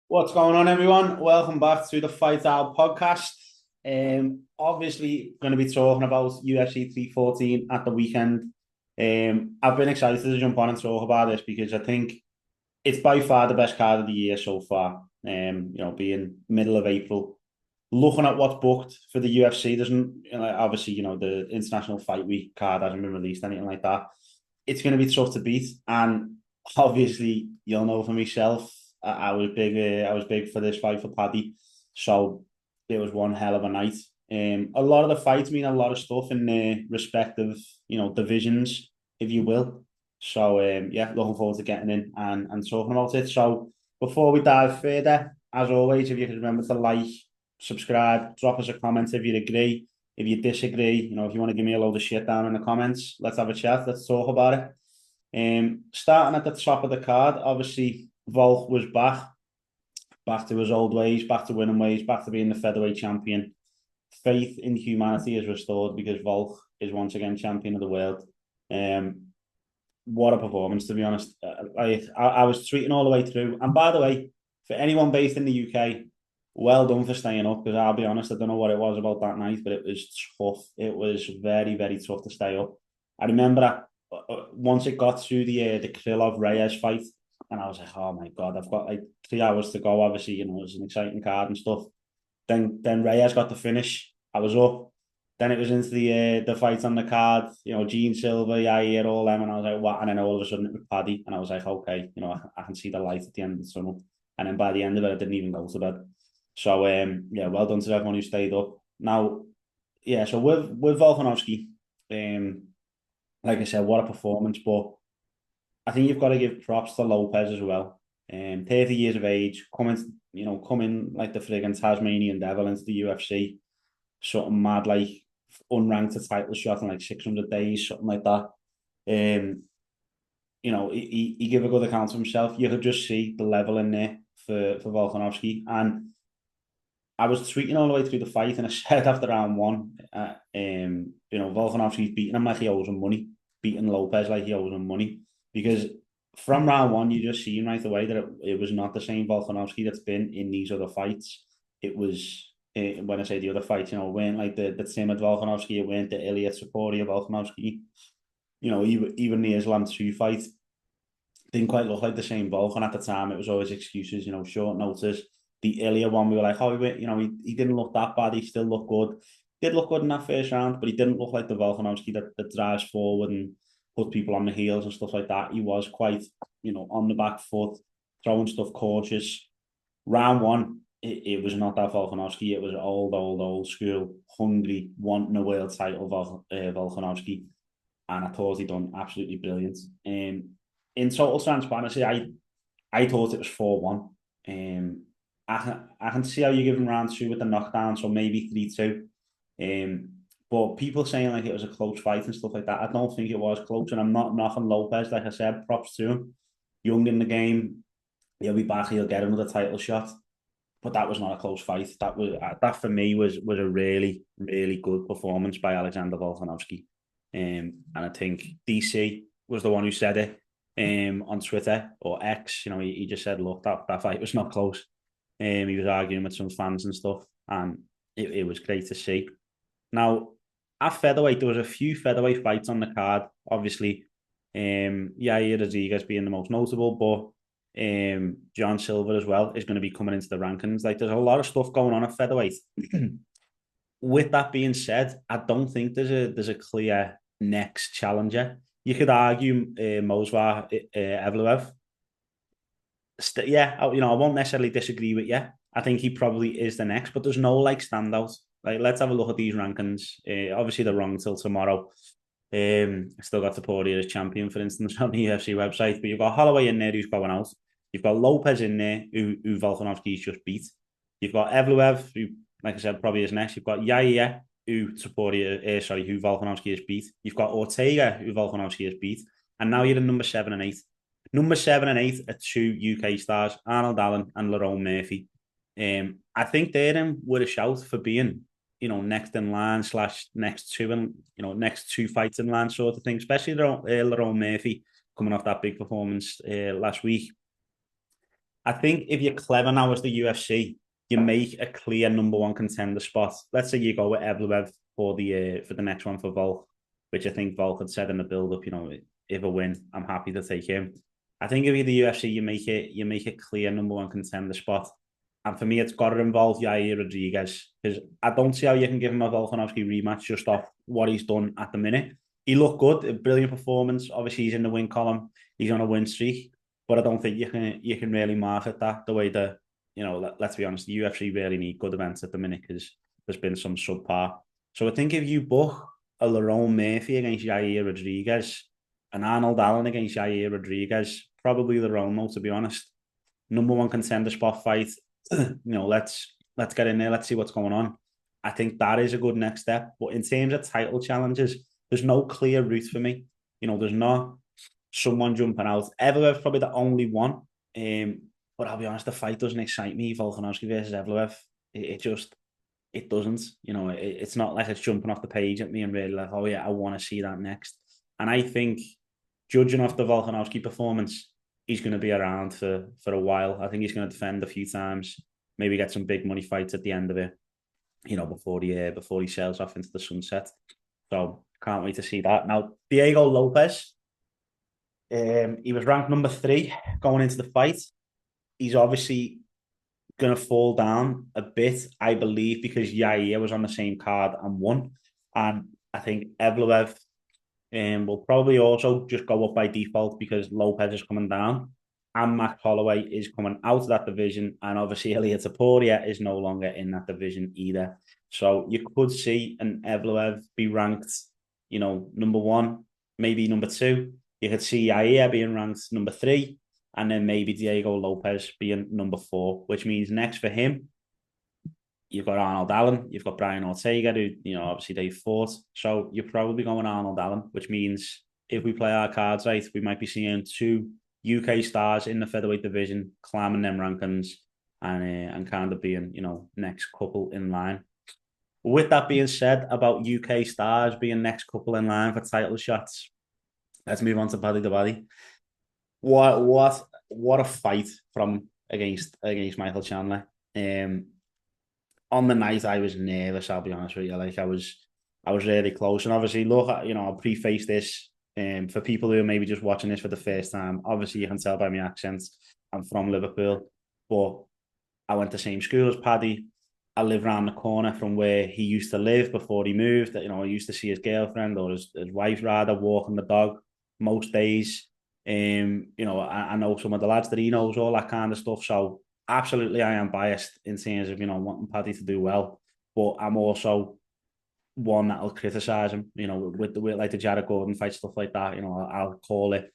What's going on, everyone? Welcome back to the Fight Out podcast. Obviously, going to be talking about UFC 314 at the weekend. I've been excited to jump on and talk about this because I think it's by far the best card of the year so far. Being middle of April, looking at what's booked for the UFC doesn't obviously the International Fight Week card hasn't been released, anything like that. It's going to be tough to beat, and obviously you'll know for myself. I was big. I was big for this fight for Paddy, so it was one hell of a night. A lot of the fights mean a lot of stuff in the respective, divisions, if you will. So yeah, looking forward to getting in and talking about it. So before we dive further, as always, if you could remember to like, subscribe, drop us a comment if you agree. If you disagree, if you want to give me a load of shit down in the comments, let's have a chat. Let's talk about it. Starting at the top of the card, obviously Volk was back to his old ways, back to winning ways, back to being the featherweight champion. Faith in humanity is restored because Volk is once again champion of the world. What a performance, to be honest. I was tweeting all the way through. And by the way, for anyone based in the UK, well done for staying up, because I'll be honest, I don't know what it was about that night, but it was tough. It was very, very tough to stay up. I remember that once it got through the Krylov Reyes fight, and I was like, oh my God, I've got like 3 hours to go. Obviously, it was an exciting card and stuff. Then Reyes got the finish. I was up. Then it was into the fight on the card, Jean Silva, Yair, all them, and I was like, what? And then all of a sudden it was Paddy, and I was like, okay, I can see the light at the end of the tunnel. And then by the end of it, I didn't even go to bed. So yeah, well done to everyone who stayed up. Now, yeah, so with Volkanovski, like I said, what a performance. But I think you've got to give props to Lopez as well. 30 years of age, coming like the friggin' Tasmanian devil into the UFC. Something mad like unranked a title shot in like 600 days, something like that. He gave a good account of himself. You could just see the level in there for Volkanovski. And I was tweeting all the way through the fight, and I said after round one, Volkanovski's beating him like he owes him money, beating Lopez like he owes him money. Because from round one, you just see right away that it was not the same Volkanovski that's been in these other fights. It was, when I say the other fights, it weren't like the timid Volkanovski, it weren't the Ilya Topuria Volkanovski. Even the Islam 2 fight didn't quite look like the same Volkan at the time. It was always excuses, short notice. The Ilya one, we were like, oh, he didn't look that bad. He still looked good. Did look good in that first round, but he didn't look like the Volkanovski that drives forward and put people on the heels and stuff like that. He was quite, on the back foot, throwing stuff cautious. Round one, it was not that Volkanovski. It was old school, hungry, wanting a world title Volkanovski. And I thought he done absolutely brilliant. In total transparency, I thought it was 4-1. I can see how you're giving round two with the knockdown, so maybe 3-2. But people saying like it was a close fight and stuff like that, I don't think it was close. And I'm not knocking Lopez. Like I said, props to him. Young in the game, he'll be back. He'll get another title shot. But that was not a close fight. That for me was a really, really good performance by Alexander Volkanovski. And I think DC was the one who said it on Twitter or X. He just said, look, that fight was not close. He was arguing with some fans and stuff, and it was great to see. Now, at featherweight, there was a few featherweight fights on the card. Obviously, Yair Rodriguez being the most notable, but Jean Silva as well is going to be coming into the rankings. Like, there's a lot of stuff going on at featherweight. With that being said, I don't think there's a clear next challenger. You could argue Mosvar Evloev. Yeah, I won't necessarily disagree with you. I think he probably is the next, but there's no like standout. Like, let's have a look at these rankings. Obviously, they're wrong till tomorrow. Still got Topuria as champion, for instance, on the UFC website. But you've got Holloway in there who's going out. You've got Lopez in there who Volkanovski's just beat. You've got Evloev, who, like I said, probably is next. You've got Yair, who Volkanovski has beat. You've got Ortega, who Volkanovski has beat. And now you're in number 7 and 8. Number 7 and 8 are 2 UK stars, Arnold Allen and Lerone Murphy. I think they're in with a shout for being, next in line / next two and next 2 fights in line sort of thing. Especially Lerone Murphy coming off that big performance last week. I think if you're clever now as the UFC, you make a clear number one contender spot. Let's say you go with Evloev for the next one for Volk, which I think Volk had said in the build up. If a win, I'm happy to take him. I think if you're the UFC, you make a clear number one contender spot. And for me, it's got to involve Yair Rodriguez because I don't see how you can give him a Volkanovski rematch just off what he's done at the minute. He looked good, a brilliant performance. Obviously, he's in the win column. He's on a win streak, but I don't think you can really market that the way that let's be honest, the UFC really need good events at the minute because there's been some subpar. So I think if you book a Lerone Murphy against Yair Rodriguez, an Arnold Allen against Yair Rodriguez, probably Lerone, to be honest. Number one contender spot fight. Let's get in there. Let's see what's going on. I think that is a good next step. But in terms of title challenges, there's no clear route for me. There's not someone jumping out. Evloev's probably the only one. But I'll be honest, the fight doesn't excite me. Volkanovski versus Evloev. It doesn't. It's not like it's jumping off the page at me and really like, oh yeah, I want to see that next. And I think, judging off the Volkanovski performance, he's going to be around for a while. I think he's going to defend a few times, maybe get some big money fights at the end of it, before he sails off into the sunset. So can't wait to see that. Now, Diego Lopez, he was ranked number 3 going into the fight. He's obviously going to fall down a bit, I believe, because Yair was on the same card and won. And I think Evloev will probably also just go up by default because Lopez is coming down. And Max Holloway is coming out of that division. And obviously, Ilia Topuria is no longer in that division either. So you could see an Evloev be ranked, number 1, maybe number 2. You could see Yair being ranked number 3. And then maybe Diego Lopez being number 4, which means next for him, you've got Arnold Allen, you've got Brian Ortega, who, obviously they fought. So you're probably going Arnold Allen, which means if we play our cards right, we might be seeing 2 UK stars in the featherweight division climbing them rankings and kind of being, next couple in line. With that being said, about UK stars being next couple in line for title shots, let's move on to Paddy the Baddy. What a fight from against Michael Chandler. On the night I was nervous, I'll be honest with you. Like I was really close. And obviously, look, I'll preface this for people who are maybe just watching this for the first time. Obviously, you can tell by my accent, I'm from Liverpool, but I went to the same school as Paddy. I live around the corner from where he used to live before he moved. I used to see his girlfriend or his wife rather walking the dog most days. I know some of the lads that he knows, all that kind of stuff. So absolutely, I am biased in terms of wanting Paddy to do well, but I'm also one that'll criticise him. With like the Jared Gordon fight, stuff like that. I'll call it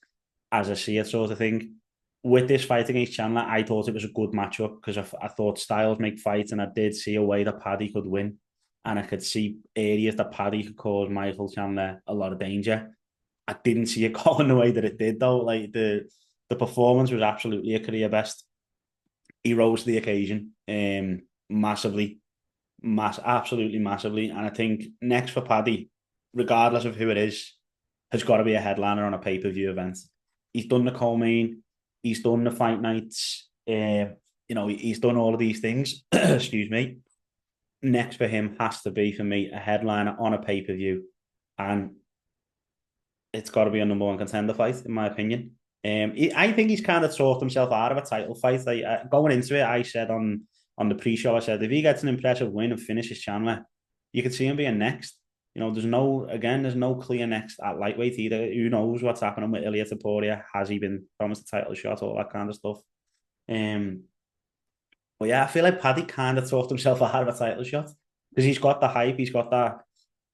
as I see it, sort of thing. With this fight against Chandler, I thought it was a good matchup because I thought styles make fights, and I did see a way that Paddy could win, and I could see areas that Paddy could cause Michael Chandler a lot of danger. I didn't see it going the way that it did, though. Like the performance was absolutely a career best. He rose to the occasion, massively, absolutely massively. And I think next for Paddy, regardless of who it is, has got to be a headliner on a pay-per-view event. He's done the co-main, he's done the fight nights, he's done all of these things. Excuse me. Next for him has to be, for me, a headliner on a pay-per-view, and it's got to be a number 1 contender fight, in my opinion. I think he's kind of talked himself out of a title fight. Like, going into it, I said on the pre-show, I said, if he gets an impressive win and finishes Chandler, you could see him being next. There's no clear next at lightweight either. Who knows what's happening with Ilia Topuria? Has he been promised a title shot? All that kind of stuff. But yeah, I feel like Paddy kind of talked himself out of a title shot because he's got the hype. He's got that.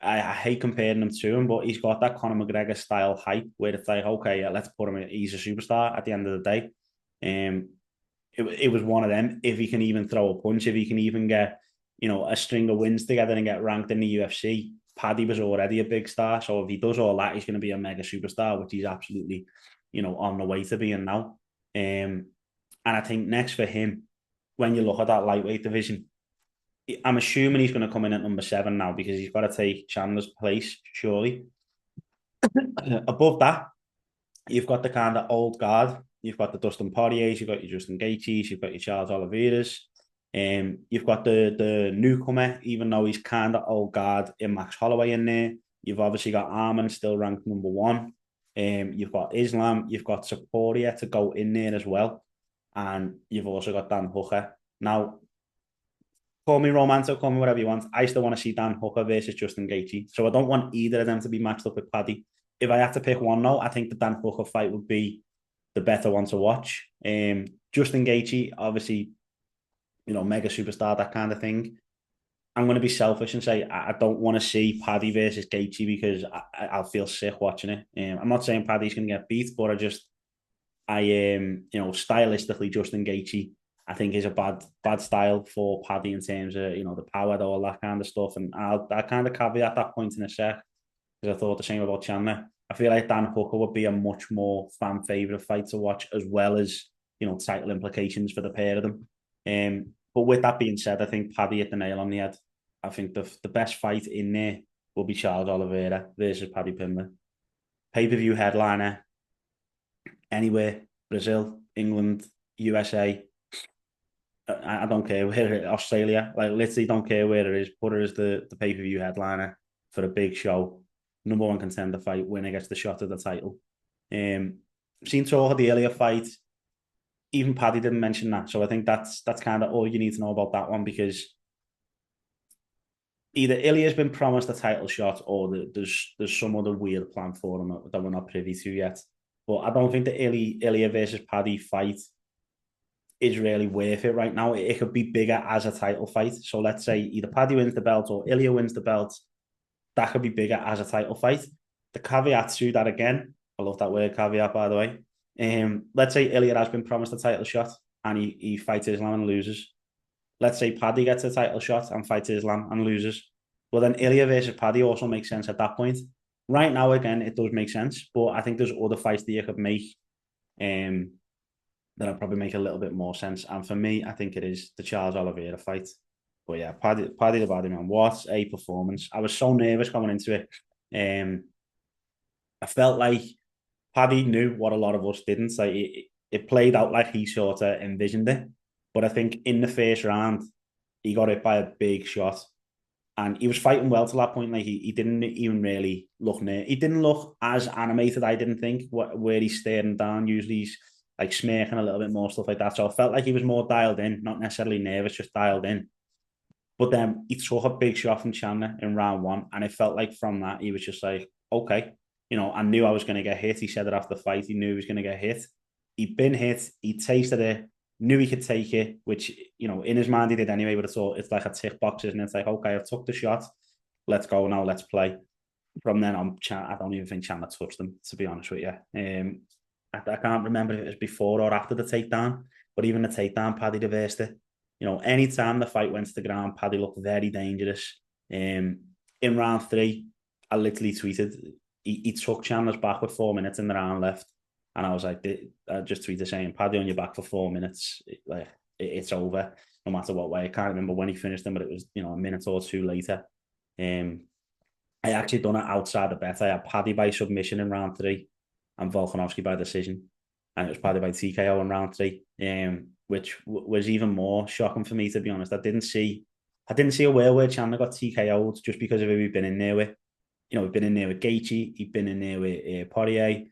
I hate comparing him to him, but he's got that Conor McGregor style hype where it's like, okay, yeah, let's put him in. He's a superstar at the end of the day. It was one of them. If he can even throw a punch, if he can even get, a string of wins together and get ranked in the UFC, Paddy was already a big star. So if he does all that, he's going to be a mega superstar, which he's absolutely, on the way to being now. And I think next for him, when you look at that lightweight division, I'm assuming he's going to come in at number 7 now because he's got to take Chandler's place, surely. Above that, you've got the kind of old guard you've got the Dustin Poiriers, you've got your Justin Gaethjes, you've got your Charles Oliveira's. You've got the newcomer, even though he's kind of old guard, in Max Holloway in there. You've obviously got Arman still ranked number one. You've got Islam, you've got Saporia to go in there as well. And you've also got Dan Hooker. Now, call me romantic, call me whatever you want. I still want to see Dan Hooker versus Justin Gaethje. So I don't want either of them to be matched up with Paddy. If I had to pick one, though, I think the Dan Hooker fight would be the better one to watch. Justin Gaethje, obviously, mega superstar, that kind of thing. I'm going to be selfish and say I don't want to see Paddy versus Gaethje because I'll feel sick watching it. I'm not saying Paddy's going to get beat, but stylistically, Justin Gaethje, I think is a bad style for Paddy in terms of, the power, all that kind of stuff. And I'll kind of caveat that point in a sec because I thought the same about Chandler. I feel like Dan Hooker would be a much more fan favourite fight to watch, as well as, title implications for the pair of them. But with that being said, I think Paddy hit the nail on the head. I think the best fight in there will be Charles Oliveira versus Paddy Pimblett. Pay-per-view headliner, anywhere, Brazil, England, USA. I don't care where it is, Australia, like literally don't care where it is. Put it as the pay-per-view headliner for a big show. Number one contender fight, winner gets the shot at the title. Seen talk of the earlier fight. Even Paddy didn't mention that. So I think that's kind of all you need to know about that one, because either Ilya's been promised a title shot or there's some other weird plan for him that we're not privy to yet. But I don't think the Ilya versus Paddy fight is really worth it right now. It could be bigger as a title fight. So let's say either Paddy wins the belt or Ilya wins the belt. That could be bigger as a title fight. The caveat to that, again, I love that word, caveat, by the way. Let's say Ilya has been promised a title shot and he fights Islam and loses. Let's say Paddy gets a title shot and fights Islam and loses. Well, then Ilya versus Paddy also makes sense at that point. Right now, again, it does make sense, but I think there's other fights that you could make that'll probably make a little bit more sense. And for me, I think it is the Charles Oliveira fight. But yeah, Paddy the Paddy, man, what a performance. I was so nervous going into it. I felt like Paddy knew what a lot of us didn't. Like it played out like he sort of envisioned it. But I think in the first round, he got hit by a big shot. And he was fighting well to that point. Like he didn't even really look near. He didn't look as animated, I didn't think, where he's staring down. Usually he's like smirking a little bit more, stuff like that. So I felt like he was more dialed in, not necessarily nervous, just dialed in. But then he took a big shot from Chandler in round one. And it felt like from that, he was just like, okay, I knew I was going to get hit. He said it after the fight. He knew he was going to get hit. He'd been hit. He tasted it, knew he could take it, which, in his mind he did anyway, but it's like a tick box, isn't it? It's like, okay, I've took the shot. Let's go now. Let's play. From then on, I don't even think Chandler touched him, to be honest with you. I can't remember if it was before or after the takedown, but even the takedown, Paddy reversed it. Anytime the fight went to the ground, Paddy looked very dangerous. In round three, I literally tweeted, he took Chandler's back with 4 minutes in the round left. And I was like, I just tweeted saying, Paddy on your back for 4 minutes, it's over, no matter what way. I can't remember when he finished them, but it was, a minute or two later. I actually done it outside the bet. I had Paddy by submission in round three and Volkanovski by decision. And it was Paddy by TKO in round three, which was even more shocking for me, to be honest. I didn't see a world where Chandler got TKO'd just because of who we've been in there with. We've been in there with Gaethje, he'd been in there with Poirier,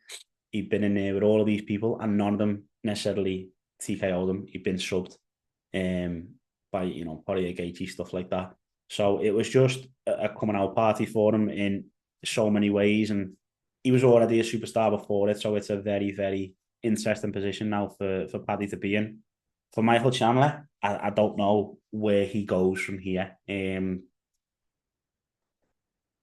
he'd been in there with all of these people, and none of them necessarily TKO'd him. He'd been subbed by, Poirier, Gaethje, stuff like that. So it was just a coming out party for him in so many ways, and he was already a superstar before it, so it's a very, very interesting position now for Paddy to be in. For Michael Chandler, I don't know where he goes from here.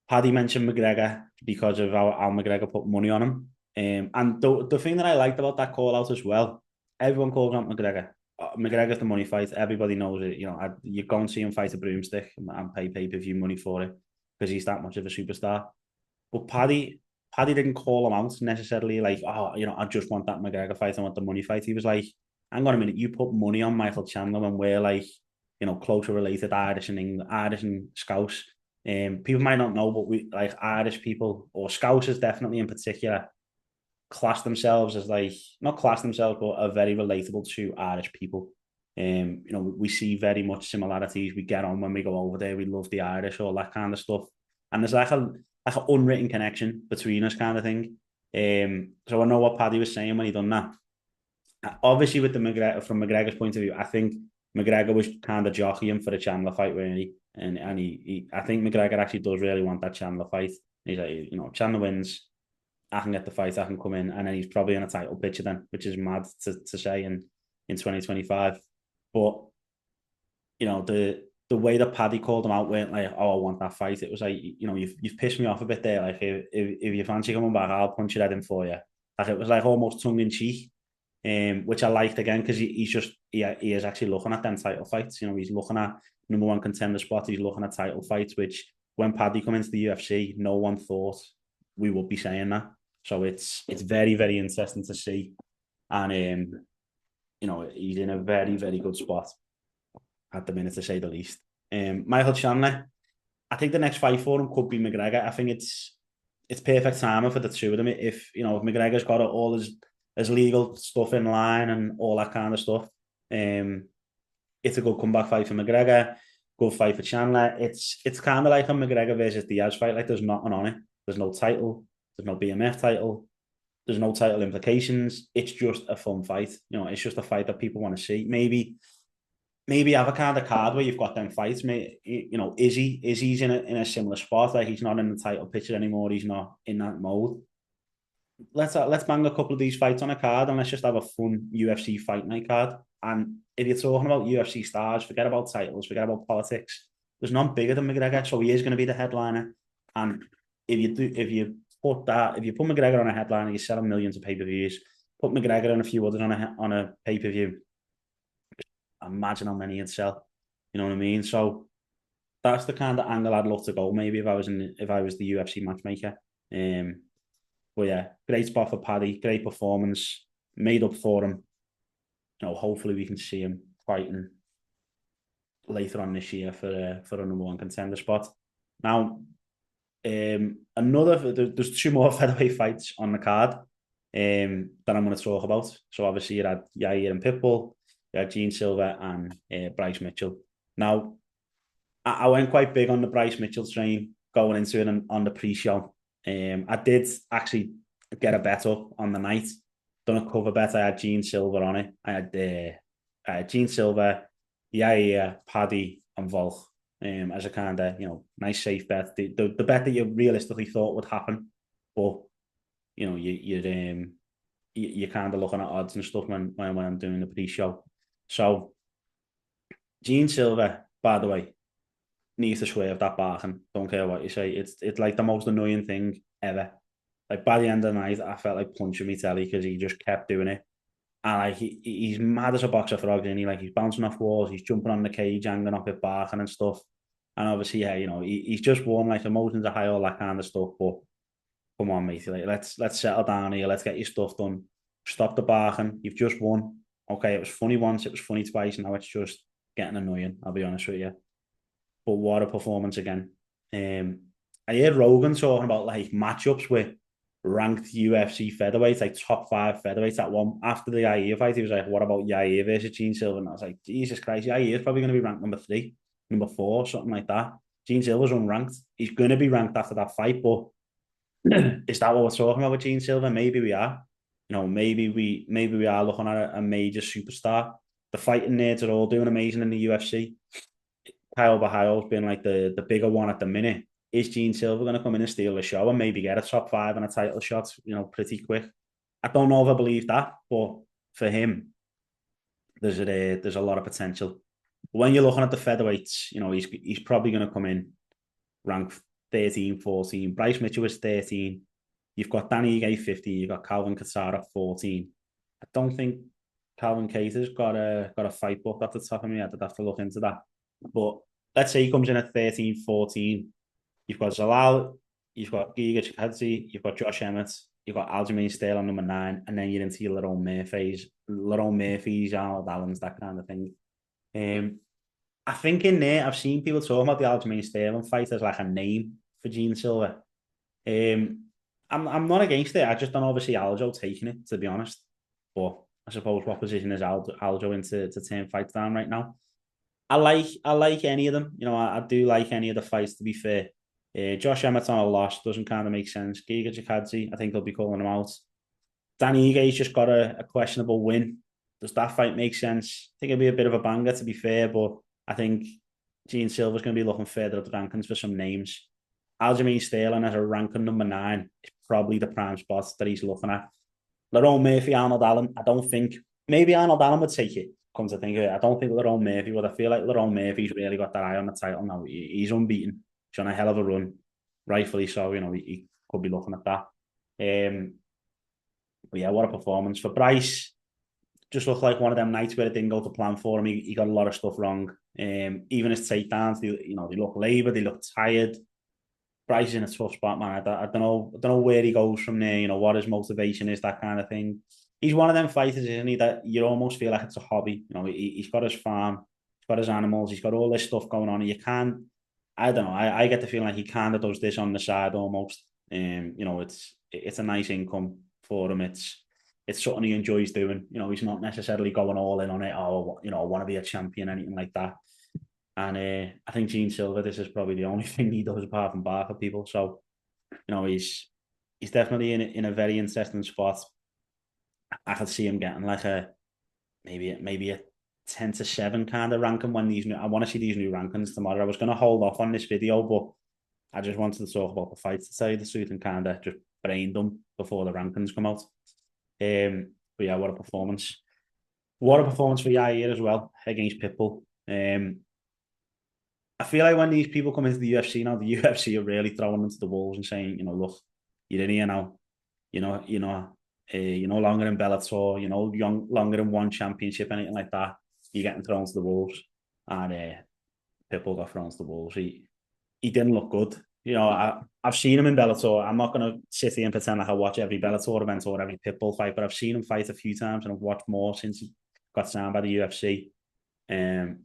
Paddy mentioned McGregor because of how McGregor put money on him. And the thing that I liked about that call out as well, everyone calls out McGregor. McGregor's the money fight. Everybody knows it. You go and see him fight a broomstick and pay pay-per-view money for it because he's that much of a superstar. But Paddy didn't call him out necessarily like, I just want that McGregor fight. I want the money fight. He was like, hang on a minute, you put money on Michael Chandler when we're like, closer related, Irish and Scouse. People might not know, but we like Irish people or Scousers definitely in particular. class themselves as like, not class themselves, but are very relatable to Irish people. You know, we see very much similarities. We get on when we go over there. We love the Irish, all that kind of stuff. And there's like an unwritten connection between us, kind of thing. So I know what Paddy was saying when he done that. Obviously, with the McGregor, from McGregor's point of view, I think McGregor was kind of jockeying for the Chandler fight, really, and I think McGregor actually does really want that Chandler fight. He's like, you know, Chandler wins, I can get the fight, I can come in, and then he's probably in a title picture then, which is mad to say in 2025. But you know, the way that Paddy called him out weren't like, oh, I want that fight. It was like, you know, you've pissed me off a bit there. Like, if you fancy coming back, I'll punch your head in for you. Like, it was like almost tongue in cheek, which I liked again, because he is actually looking at them title fights. You know, he's looking at number one contender spot. He's looking at title fights, which when Paddy come into the UFC, no one thought we would be saying that. So it's very, very interesting to see. And you know, he's in a very, very good spot at the minute, to say the least. Michael Chandler, I think the next fight for him could be McGregor. I think it's perfect timing for the two of them. If you know, if McGregor's got all his legal stuff in line and all that kind of stuff, it's a good comeback fight for McGregor. Good fight for Chandler. It's kind of like a McGregor versus Diaz fight. Like, there's nothing on it. There's no title. There's no BMF title. There's no title implications. It's just a fun fight. You know, it's just a fight that people want to see. Maybe have a kind of card where you've got them fights. You know, Izzy's in a similar spot. Like, he's not in the title picture anymore. He's not in that mode. Let's bang a couple of these fights on a card, and let's just have a fun UFC fight night card. And if you're talking about UFC stars, forget about titles, forget about politics. There's none bigger than McGregor, so he is going to be the headliner. And if you put McGregor on a headliner, you're selling millions of pay-per-views. Put McGregor and a few others on a pay-per-view. Imagine how many you'd sell. You know what I mean? So that's the kind of angle I'd love to go. Maybe if I was the UFC matchmaker. But yeah, great spot for Paddy. Great performance. Made up for him. You know, hopefully we can see him fighting later on this year for a number one contender spot. Now, there's two more featherweight fights on the card that I'm going to talk about. So obviously you had Yair and Pitbull, you had Jean Silva and Bryce Mitchell. Now, I went quite big on the Bryce Mitchell train going into it on the pre-show. I did actually get a bet up on the night. Done a cover bet. I had Jean Silva on it. I had Jean Silva, Yair, Paddy, and Volk as a kind of, you know, nice safe bet. The bet that you realistically thought would happen, but you know, you're kind of looking at odds and stuff when I'm doing the pre-show. So Jean Silva, by the way, needs to swerve that barking. Don't care what you say. It's like the most annoying thing ever. Like, by the end of the night, I felt like punching me telly because he just kept doing it. And like, he's mad as a box of frogs, and he's bouncing off walls, he's jumping on the cage, hanging off it, barking and stuff. And obviously, yeah, you know, he's just won, like, emotions are high, all that kind of stuff. But come on, mate, like, let's settle down here, let's get your stuff done. Stop the barking. You've just won. Okay, it was funny once, it was funny twice, now it's just getting annoying, I'll be honest with you. But what a performance again. I heard Rogan talking about like matchups with ranked UFC featherweights, like top 5 featherweights at one. After the Yair fight, he was like, what about Yair versus Jean Silva? And I was like, Jesus Christ, Yair's probably going to be ranked number 3, number 4, something like that. Jean Silva's unranked. He's going to be ranked after that fight, but is that what we're talking about with Jean Silva? Maybe we are. You know, maybe we are looking at a major superstar. The fighting nerds are all doing amazing in the UFC. Kyle Bahayo's been like the bigger one at the minute. Is Jean Silva going to come in and steal the show and maybe get a top 5 and a title shot, you know, pretty quick? I don't know if I believe that, but for him, there's a lot of potential. When you're looking at the featherweights, you know, he's probably going to come in ranked 13, 14. Bryce Mitchell is 13. You've got Danny Ige 50. You've got Calvin Kattar at 14. I don't think Calvin Kattar's got a fight book off the top of my head. I'd have to look into that. But let's say he comes in at 13, 14. You've got Zalal, you've got Giga Chikadze, you've got Josh Emmett, you've got Aljamain Sterling number 9, and then you're into your little Murphys, Arnold Allens, that kind of thing. I think in there, I've seen people talking about the Aljamain Sterling fight as like a name for Jean Silva. I'm not against it. I just don't obviously Aljo taking it, to be honest. But I suppose what position is Aljo in to turn fights down right now? I like any of them. I do like any of the fights, to be fair. Josh Emmett's on a loss, doesn't kind of make sense. Giga Chikadze, I think they'll be calling him out. Danny Ega's just got a questionable win. Does that fight make sense? I think it'd be a bit of a banger, to be fair, but I think Jean Silva's going to be looking further up the rankings for some names. Aljamain Sterling as a ranking number 9 is probably the prime spot that he's looking at. Lerone Murphy, Arnold Allen, I don't think, maybe Arnold Allen would take it, come to think of it. I don't think Lerone Murphy would. I feel like Lerone Murphy's really got that eye on the title now. He's unbeaten. He's on a hell of a run. Rightfully so, he could be looking at that. But yeah, what a performance. For Bryce, just looked like one of them nights where it didn't go to plan for him. He got a lot of stuff wrong. Even his takedowns, they look laboured, they look tired. Bryce is in a tough spot, man. I don't know where he goes from there. What his motivation is, that kind of thing. He's one of them fighters, isn't he? That you almost feel like it's a hobby. He's got his farm, he's got his animals, he's got all this stuff going on. And you can't. I don't know. I get the feeling like he kind of does this on the side almost. It's a nice income for him. It's something he enjoys doing. He's not necessarily going all in on it. Oh, I want to be a champion, anything like that. And I think Jean Silva, this is probably the only thing he does apart from bark at people. So, he's definitely in a very interesting spot. I could see him getting like maybe a 10-7 kind of ranking when I want to see these new rankings tomorrow. I was going to hold off on this video, but I just wanted to talk about the fights, to say the truth, and kind of just brain them before the rankings come out. But yeah, what a performance. What a performance for Yair as well against Pitbull. I feel like when these people come into the UFC now, the UFC are really throwing them to the wolves and saying, look, you're in here now. You're no longer in Bellator. Longer in one championship, anything like that. You're getting thrown to the wolves. And Pitbull got thrown to the wolves. He didn't look good. I've seen him in Bellator. I'm not going to sit here and pretend like I watch every Bellator event or every Pitbull fight, but I've seen him fight a few times and I've watched more since he got signed by the UFC. And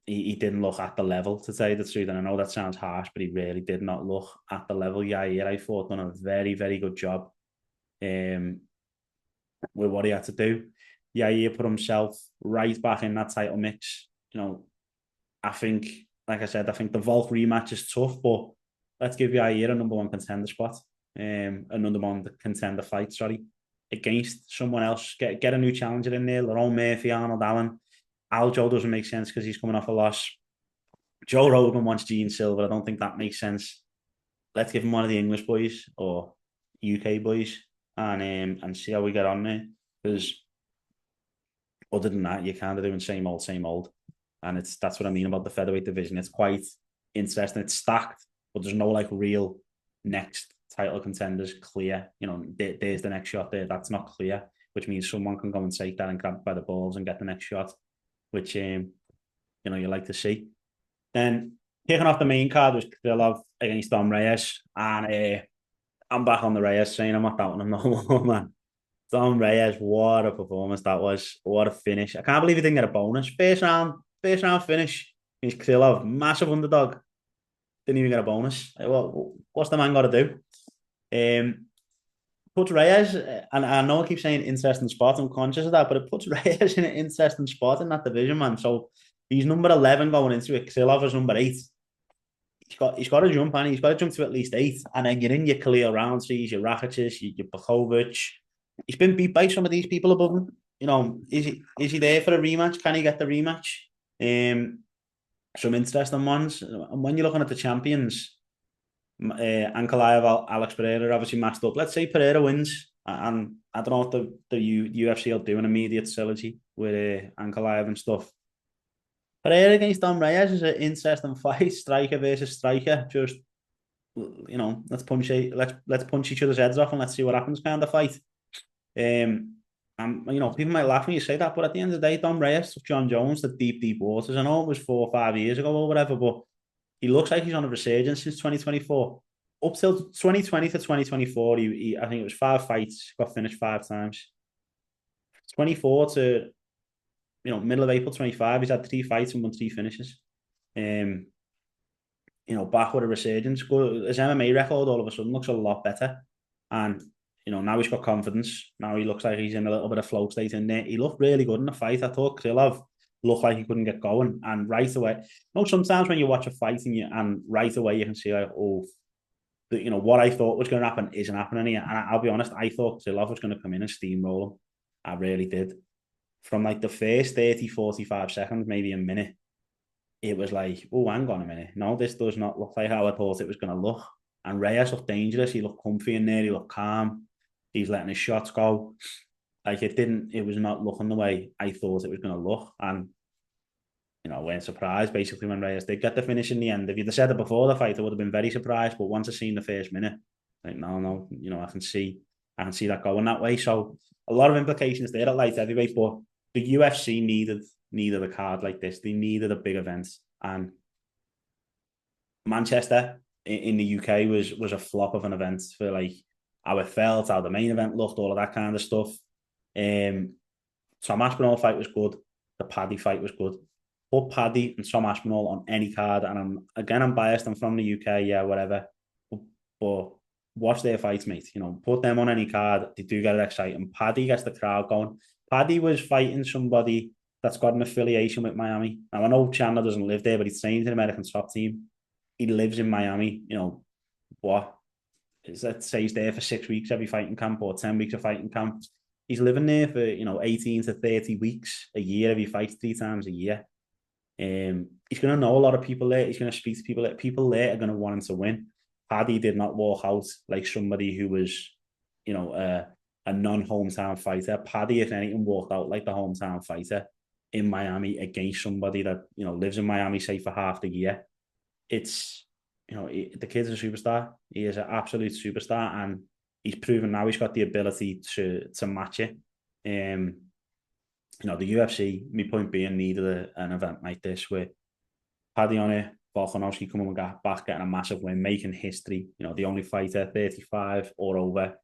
he didn't look at the level, to tell you the truth. And I know that sounds harsh, but he really did not look at the level. Yeah, I thought done a very, very good job with what he had to do. Yeah, he put himself right back in that title mix. I think, like I said, I think the Volk rematch is tough, but let's give Yair a #1 contender spot, a #1 contender fight, against someone else. Get a new challenger in there. Lerone Murphy, Arnold Allen. Aljo doesn't make sense because he's coming off a loss. Joe Rogan wants Jean Silva. I don't think that makes sense. Let's give him one of the English boys or UK boys and see how we get on there. Because other than that, you're kind of doing same old. And that's what I mean about the featherweight division. It's quite interesting. It's stacked, but there's no like real next title contenders clear. There's the next shot there. That's not clear, which means someone can go and take that and grab it by the balls and get the next shot, which you like to see. Then kicking off the main card was Krylov against Dom Reyes, and I'm back on the Reyes saying I'm not doubting him no more, man. Dom Reyes, what a performance that was! What a finish! I can't believe he didn't get a bonus. First round finish. He's Krylov, massive underdog. Didn't even get a bonus. What's the man got to do? Puts Reyes, and I know I keep saying interesting spot. I'm conscious of that, but it puts Reyes in an interesting spot in that division, man. So he's number 11 going into it. Krylov is number 8. He's got to jump, and he's got to jump to at least 8, and then you're in your Khalil Roundtrees, your Rakitic, your Bokovic. He's been beat by some of these people above him. Is he there for a rematch? Can he get the rematch? Some interesting ones. And when you're looking at the champions, Ankalaev, Alex Pereira obviously matched up. Let's say Pereira wins, and I don't know if the UFC will do an immediate trilogy with Ankalaev and stuff. Pereira against Dom Reyes is an interesting fight. Striker versus striker. Just let's punch each other's heads off and let's see what happens. Kind of fight. People might laugh when you say that, but at the end of the day, Dom Reyes took John Jones to deep waters. I know it was 4 or 5 years ago or whatever, but he looks like he's on a resurgence since 2024. Up till 2020 to 2024, I think it was 5 fights, got finished 5 times. 24 to middle of April 25, he's had 3 fights and won 3 finishes. back with a resurgence. His MMA record all of a sudden looks a lot better. And, now he's got confidence. Now he looks like he's in a little bit of flow state in there. He looked really good in the fight. I thought Krylov looked like he couldn't get going. And right away, sometimes when you watch a fight and right away you can see like, what I thought was going to happen isn't happening here. And I'll be honest, I thought Krylov was going to come in and steamroll him. I really did. From like the first 30, 45 seconds, maybe a minute, it was like, oh, hang on a minute. No, this does not look like how I thought it was going to look. And Reyes looked dangerous. He looked comfy in there. He looked calm. He's letting his shots go. Like it was not looking the way I thought it was going to look. And, I weren't surprised basically when Reyes did get the finish in the end. If you'd have said it before the fight, I would have been very surprised. But once I seen the first minute, like, no, I can see that going that way. So a lot of implications there at light heavyweight, but the UFC needed a card like this. They needed a big event. And Manchester in the UK was a flop of an event for like how it felt, how the main event looked, all of that kind of stuff. Tom Aspinall fight was good. The Paddy fight was good. Put Paddy and Tom Aspinall on any card, and I'm biased. I'm from the UK, yeah, whatever. But watch their fights, mate. Put them on any card. They do get it exciting. Paddy gets the crowd going. Paddy was fighting somebody that's got an affiliation with Miami. Now, I know Chandler doesn't live there, but he trains in American top team. He lives in Miami. What is that? Say he's there for 6 weeks every fighting camp or 10 weeks of fighting camp. He's living there for 18 to 30 weeks a year if he fights 3 times a year. He's going to know a lot of people there. He's going to speak to people there. People there are going to want him to win. Paddy did not walk out like somebody who was, a non-hometown fighter. Paddy, if anything, walked out like the hometown fighter in Miami against somebody that, lives in Miami, say, for half the year. It's, the kid's a superstar. He is an absolute superstar, and he's proven now he's got the ability to match it. The UFC, my point being, needed an event like this with Paddy on it, Volkanovski coming back, getting a massive win, making history. The only fighter 35 or over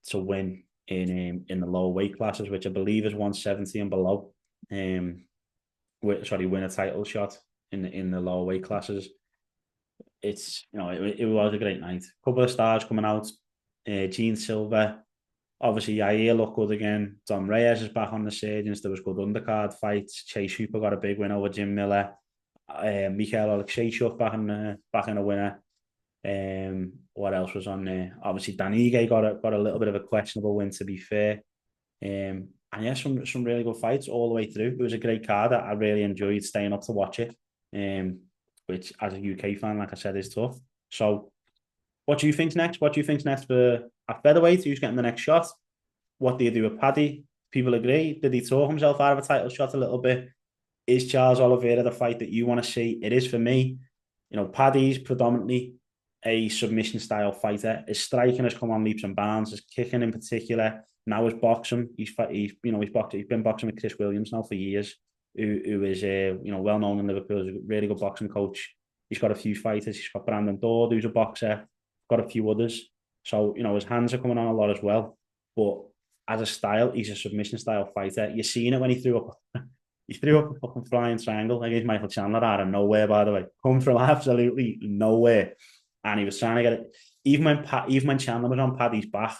to win in the lower weight classes, which I believe is 170 and below. Win a title shot in the lower weight classes. It's it was a great night. A couple of stars coming out. Jean Silva, obviously Yair looked good again. Dom Reyes is back on the surgeons. There was good undercard fights. Chase Hooper got a big win over Jim Miller. Mikhail Alexeyshuk back in a winner. What else was on there? Obviously Dan Ige got a little bit of a questionable win, to be fair. And yeah, some really good fights all the way through. It was a great card. I really enjoyed staying up to watch it. Which as a UK fan, like I said, is tough. So what do you think's next? What do you think's next for at featherweight? Who's getting the next shot? What do you do with Paddy? People agree. Did he talk himself out of a title shot a little bit? Is Charles Oliveira the fight that you want to see? It is for me. Paddy's predominantly a submission style fighter. His striking has come on leaps and bounds. His kicking in particular. Now his boxing. He's been boxing with Chris Williams now for years. Who is well known in Liverpool. He's a really good boxing coach. He's got a few fighters. He's got Brandon Dodd, who's a boxer. Got a few others. So his hands are coming on a lot as well. But as a style, he's a submission style fighter. You've seen it when he threw up. He threw up a fucking flying triangle against Michael Chandler out of nowhere, by the way. Come from absolutely nowhere. And he was trying to get it. Even when Chandler was on Paddy's back,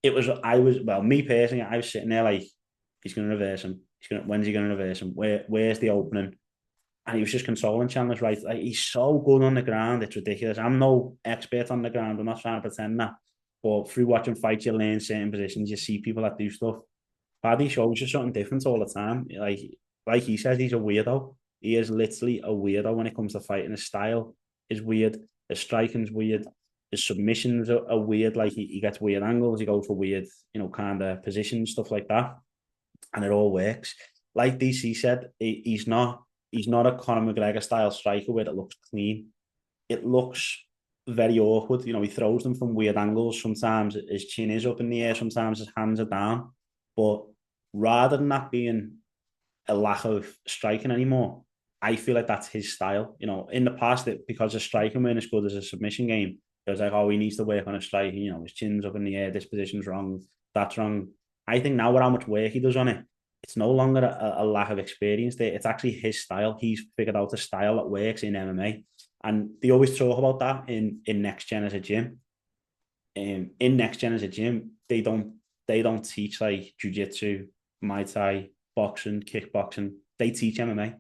me personally, I was sitting there like, he's going to reverse him. When's he going to reverse him? Where's the opening? And he was just consoling Chandler's right. Like, he's so good on the ground. It's ridiculous. I'm no expert on the ground. I'm not trying to pretend that. But through watching fights, you learn certain positions. You see people that do stuff. Paddy shows you something different all the time. Like he says, he's a weirdo. He is literally a weirdo when it comes to fighting. His style is weird. His striking's weird. His submissions are weird. Like he gets weird angles. He goes for weird, kind of positions, stuff like that. And it all works. Like DC said, he's not a Conor McGregor style striker where it looks clean. It looks very awkward. He throws them from weird angles. Sometimes his chin is up in the air. Sometimes his hands are down. But rather than that being a lack of striking anymore, I feel like that's his style. In the past, because his striking weren't as good as a submission game, it was like, oh, he needs to work on his striking. His chin's up in the air. This position's wrong. That's wrong. I think now with how much work he does on it, it's no longer a lack of experience there. It's actually his style. He's figured out a style that works in MMA. And they always talk about that in Next Gen as a gym. In Next Gen as a gym, they don't teach like jiu-jitsu, Muay Thai, boxing, kickboxing. They teach MMA.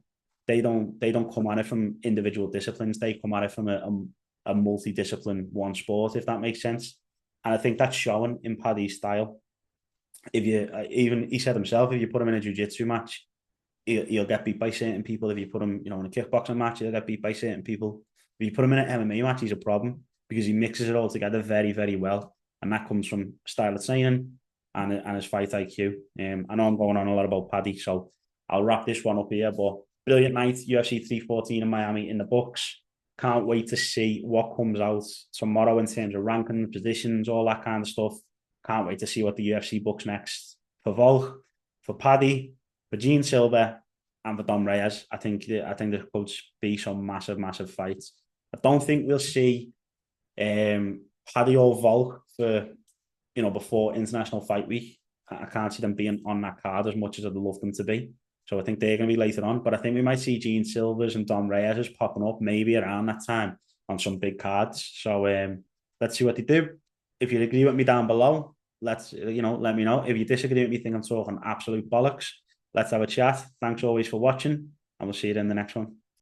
They don't come at it from individual disciplines. They come at it from a multi-discipline one sport, if that makes sense. And I think that's showing in Paddy's style. If you even he said himself, if you put him in a jiu-jitsu match, he'll get beat by certain people. If you put him, in a kickboxing match, he'll get beat by certain people. If you put him in an MMA match, he's a problem because he mixes it all together very, very well. And that comes from style of training and his fight IQ. I know I'm going on a lot about Paddy, so I'll wrap this one up here. But brilliant night, UFC 314 in Miami in the books. Can't wait to see what comes out tomorrow in terms of ranking, positions, all that kind of stuff. Can't wait to see what the UFC books next for Volk, for Paddy, for Jean Silva, and for Dom Reyes. I think there could be some massive, massive fights. I don't think we'll see Paddy or Volk for before International Fight Week. I can't see them being on that card as much as I'd love them to be. So I think they're going to be later on. But I think we might see Jean Silva's and Dom Reyes popping up maybe around that time on some big cards. So let's see what they do. If you agree with me down below, let me know. If you disagree with me, think I'm talking absolute bollocks, let's have a chat. Thanks always for watching, and we'll see you in the next one.